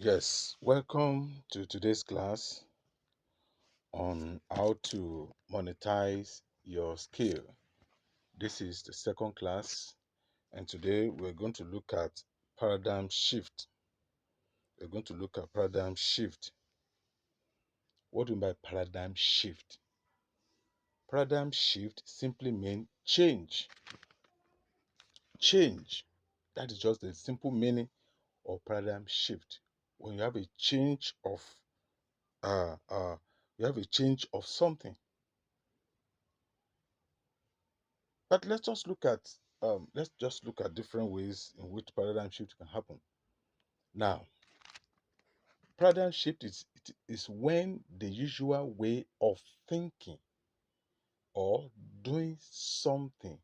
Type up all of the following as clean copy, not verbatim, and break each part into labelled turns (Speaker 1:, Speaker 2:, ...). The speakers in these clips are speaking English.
Speaker 1: Yes, welcome to today's class on how to monetize your skill. This is the second class, and today we're going to look at paradigm shift. We're going to look at paradigm shift. What do you mean by paradigm shift? Paradigm shift simply means change. Change. That is just the simple meaning of paradigm shift. When you have a change of uh, uh, you have a change of something. But let's just look at different ways in which paradigm shift can happen. Now, paradigm shift is when the usual way of thinking or doing something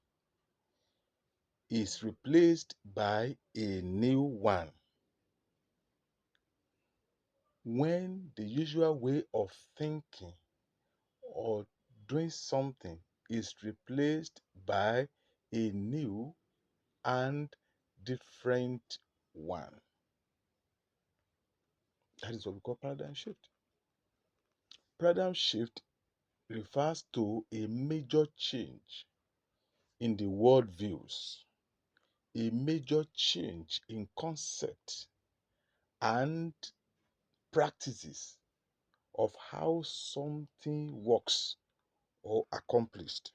Speaker 1: is replaced by a new one. When the usual way of thinking or doing something is replaced by a new and different one. That is what we call paradigm shift. Paradigm shift refers to a major change in the world views, a major change in concept and practices of how something works or accomplished.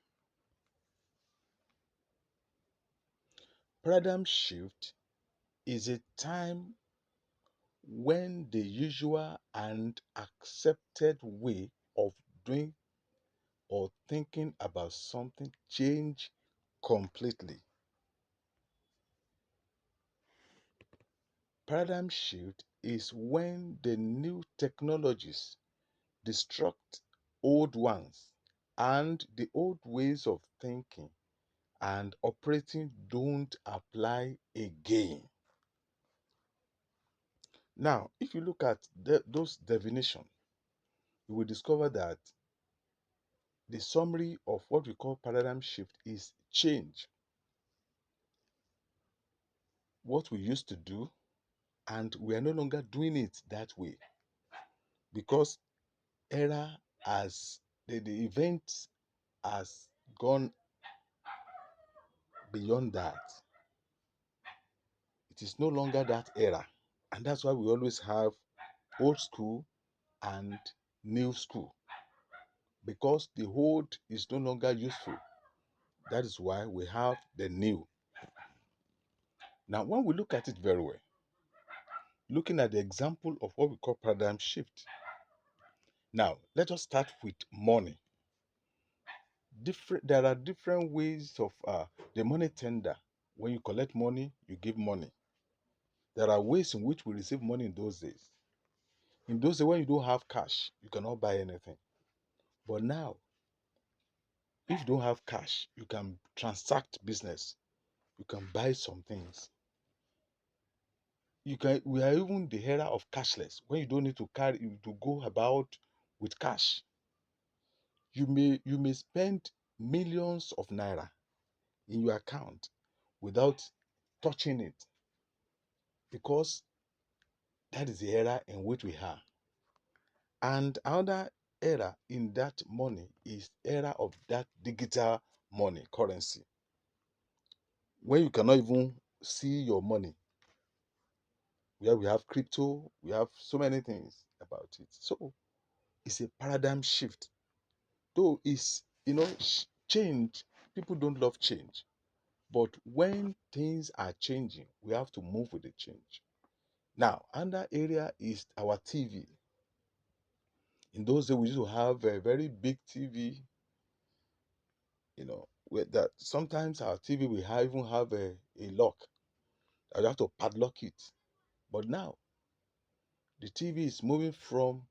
Speaker 1: Paradigm shift is a time when the usual and accepted way of doing or thinking about something change completely. Paradigm shift is when the new technologies destruct old ones and the old ways of thinking and operating don't apply again. Now, if you look at those definitions, you will discover that the summary of what we call paradigm shift is change. What we used to do, and we are no longer doing it that way because era has the event has gone beyond that. It is no longer that era. And that's why we always have old school and new school because the old is no longer useful. That is why we have the new. Now, when we look at it very well, looking at the example of what we call paradigm shift. Now, let us start with money. There are different ways of the money tender. When you collect money, you give money. There are ways in which we receive money in those days. In those days, when you don't have cash, you cannot buy anything. But now, if you don't have cash, you can transact business. You can buy some things. We are even the era of cashless, when you don't need to go about with cash. You may spend millions of naira in your account without touching it because that is the era in which we are. And another era in that money is era of that digital money currency, when you cannot even see your money, where we have crypto, we have so many things about it. So it's a paradigm shift. Though change, people don't love change. But when things are changing, we have to move with the change. Now, another area is our TV. In those days, we used to have a very big TV, where that sometimes our TV will even have a lock. I have to padlock it. But now, the TV is moving from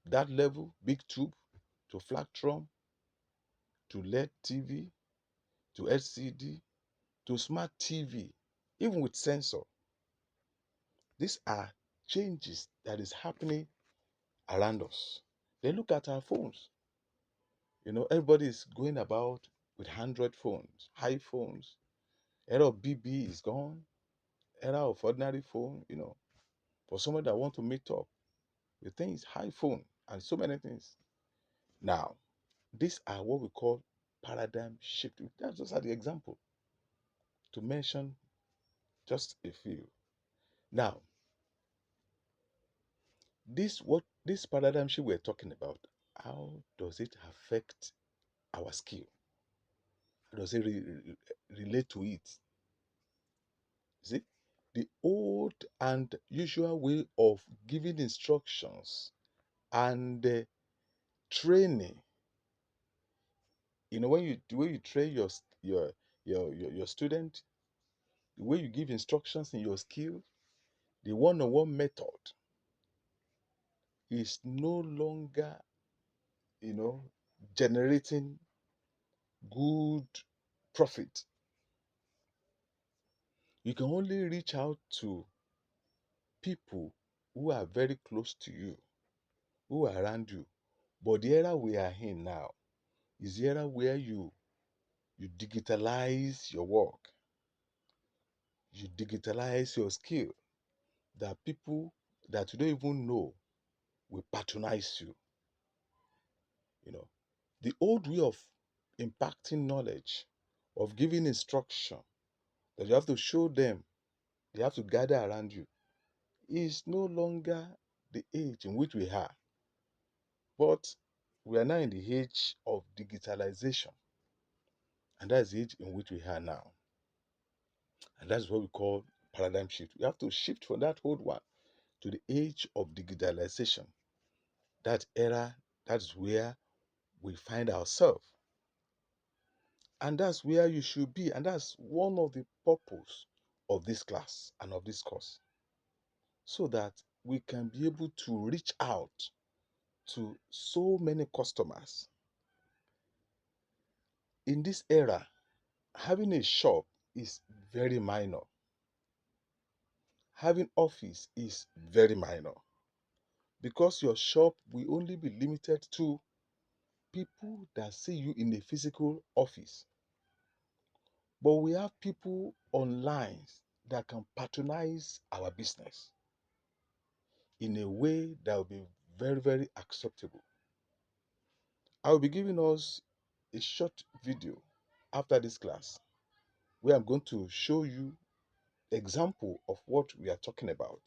Speaker 1: that level, big tube, to Flatron, to LED TV, to LCD, to smart TV, even with sensor. These are changes that is happening around us. Then look at our phones. Everybody is going about with Android phones, iPhones. Era of BB is gone. Era of ordinary phone. For someone that want to meet up, the thing is iPhone and so many things. Now, these are what we call paradigm shift. That's just the example to mention just a few. Now, this paradigm shift we're talking about, how does it affect our skill? How does it relate to it? See, the old and usual way of giving instructions and training. You know, when you the way you train your student, the way you give instructions in your skill, the one-on-one method is no longer, you know, generating good profit. You can only reach out to people who are very close to you, who are around you. But the era we are in now is the era where you digitalize your work, you digitalize your skill, that people that you don't even know will patronize you. You know, the old way of impacting knowledge, of giving instruction, that you have to show them, they have to gather around you, is no longer the age in which we are. But we are now in the age of digitalization, and that's the age in which we are now. And that's what we call paradigm shift. We have to shift from that old one to the age of digitalization. That era, that's where we find ourselves. And that's where you should be. And that's one of the purpose of this class and of this course. So that we can be able to reach out to so many customers. In this era, having a shop is very minor. Having office is very minor. Because your shop will only be limited to people that see you in a physical office. But we have people online that can patronize our business in a way that will be very, very acceptable. I will be giving us a short video after this class where I'm going to show you example of what we are talking about.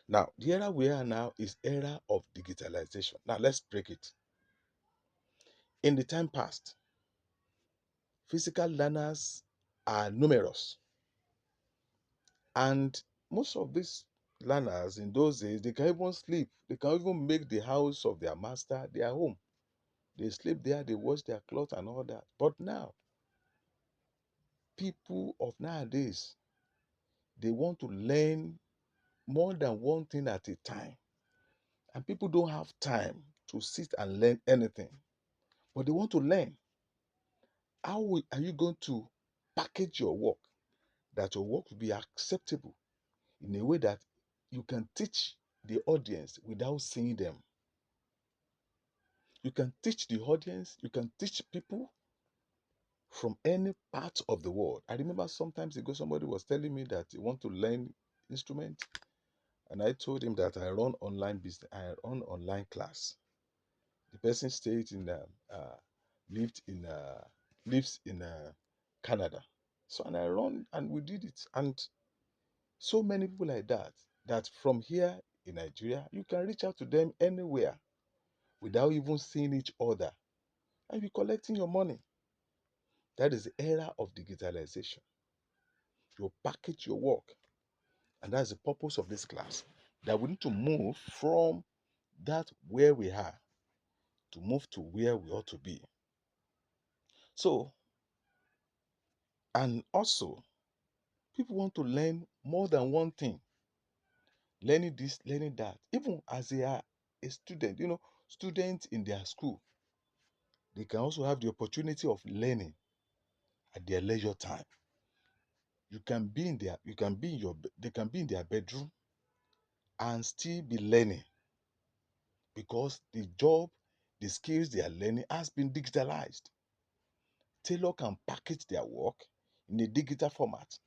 Speaker 1: Now, the era we are now is era of digitalization. Now, let's break it. In the time past, physical learners are numerous, and most of these learners in those days, they can even sleep. They can even make the house of their master their home. They sleep there, they wash their clothes and all that. But now, people of nowadays, they want to learn more than one thing at a time. And people don't have time to sit and learn anything, but they want to learn. Are you going to package your work that your work will be acceptable in a way that you can teach the audience without seeing them? You can teach the audience, you can teach people from any part of the world. I remember sometimes ago somebody was telling me that he want to learn instrument, and I told him that I run online business, I run online class. The person stayed in lived in lives in Canada. So and I run and we did it, and so many people like that, that from here in Nigeria you can reach out to them anywhere without even seeing each other and be collecting your money. That is the era of digitalization. You package your work, and that's the purpose of this class. That we need to move from that where we are to move to where we ought to be. So, and also, people want to learn more than one thing, learning this, learning that. Even as they are a student, students in their school, they can also have the opportunity of learning at their leisure time. You can be in they can be in their bedroom and still be learning because the job, the skills they are learning has been digitalized. Tailor can package their work in a digital format,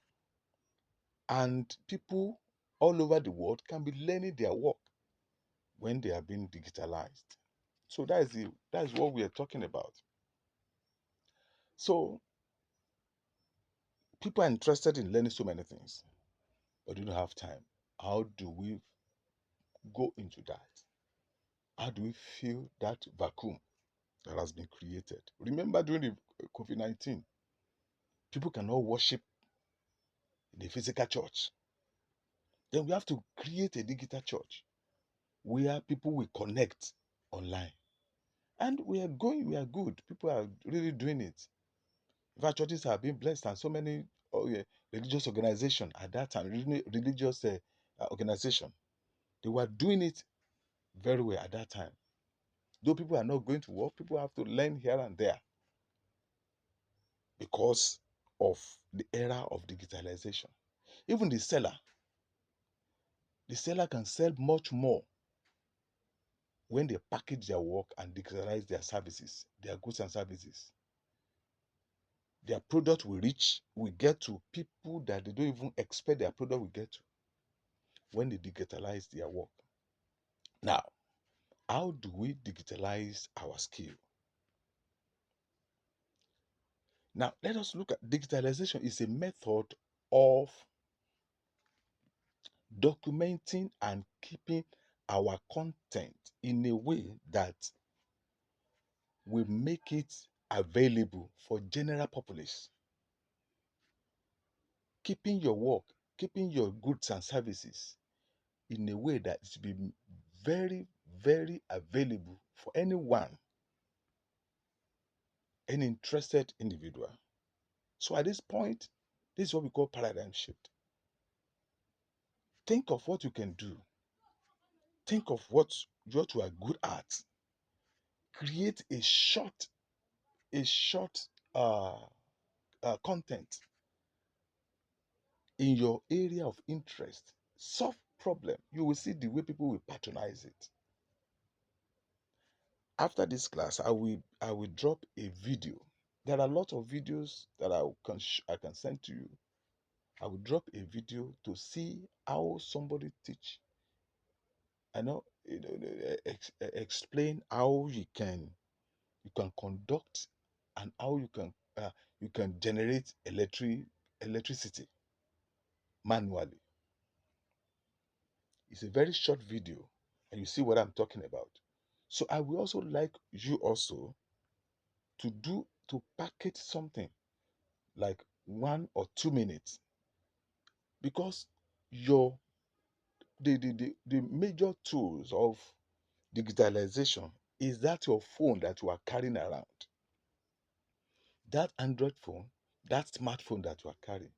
Speaker 1: and people all over the world can be learning their work when they are being digitalized. So that is what we are talking about. So people are interested in learning so many things, but they don't have time. How do we go into that? How do we fill that vacuum that has been created? Remember during the COVID-19, people cannot worship in the physical church. Then we have to create a digital church where people will connect online. And we are good. People are really doing it. In fact, churches have been blessed, and so many religious organizations at that time, religious organization, they were doing it very well at that time. Though people are not going to work, people have to learn here and there because of the era of digitalization. Even the seller can sell much more when they package their work and digitalize their services, their goods and services. Their product will get to people that they don't even expect their product will get to when they digitalize their work. Now, how do we digitalize our skill? Now, let us look at digitalization is a method of documenting and keeping our content in a way that will make it available for general populace. Keeping your work, keeping your goods and services in a way that it will be very, very available for anyone, any interested individual. So at this point, this is what we call paradigm shift. Think of what you can do. Think of what you are good at. Create a short uh, content in your area of interest. Solve problem. You will see the way people will patronize it. After this class, I will drop a video. There are a lot of videos that I can send to you. I will drop a video to see how somebody teach. I know, explain how you can conduct and how you can generate electricity manually. It's a very short video, and you see what I'm talking about. So I will also like you also to package something like 1 or 2 minutes, because your the major tools of digitalization is that your phone that you are carrying around, that Android phone, that smartphone that you are carrying.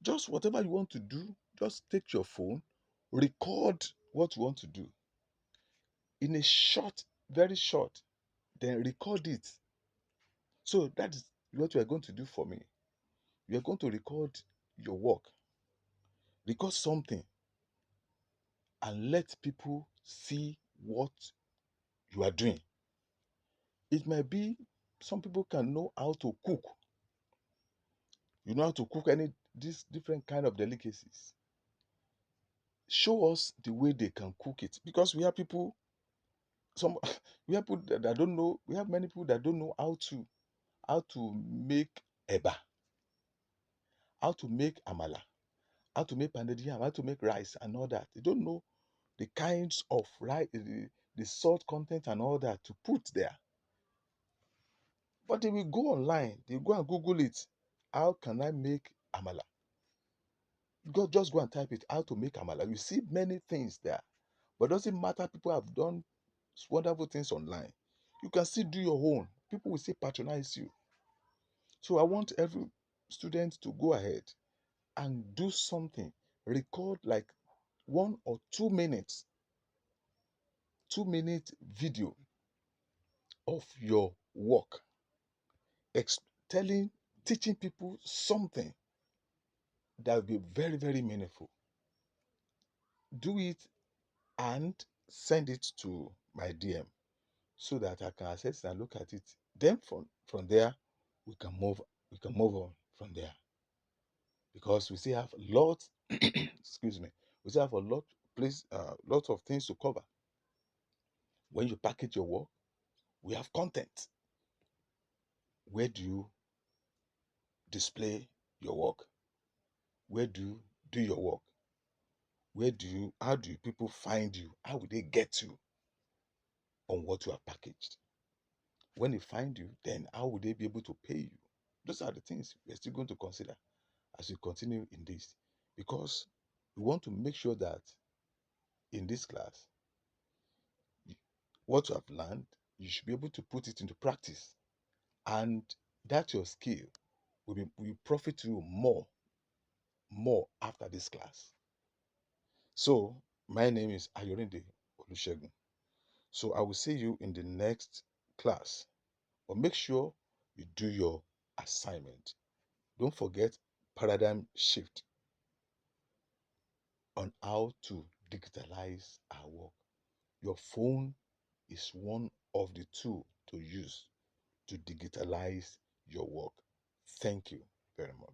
Speaker 1: Just whatever you want to do, just take your phone, record what you want to do in a short, very short, then record it. So that is what you are going to do for me. You are going to record your work, record something, and let people see what you are doing. It might be some people can know how to cook. You know how to cook any these different kind of delicacies. Show us the way they can cook it, because we have people some we have people that don't know. We have many people that don't know how to make eba, how to make amala, how to make pounded yam, how to make rice and all that. They don't know the kinds of rice, the salt content and all that to put there. But they will go online, they go and Google it. How can I make amala? Just go and type it, how to make amala. You see many things there. But it doesn't matter, people have done wonderful things online. You can still do your own. People will still patronize you. So I want every student to go ahead and do something. Record like 1 or 2 minutes, 2 minute video of your work, telling, teaching people something that will be very, very meaningful. Do it and send it to my DM so that I can access and look at it. Then from there, we can move on from there, because we still have lots Excuse me. We still have a lot of things to cover. When you package your work, we have content. Where do you display your work? Where do you do your work? How do people find you? How will they get you on what you have packaged? When they find you, then how will they be able to pay you? Those are the things we're still going to consider as we continue in this, because we want to make sure that in this class, what you have learned, you should be able to put it into practice, and that your skill will profit you more after this class. So my name is Ayorinde Olusegun. So I will see you in the next class. But make sure you do your assignment. Don't forget paradigm shift on how to digitalize our work. Your phone is one of the tools to use to digitalize your work. Thank you very much.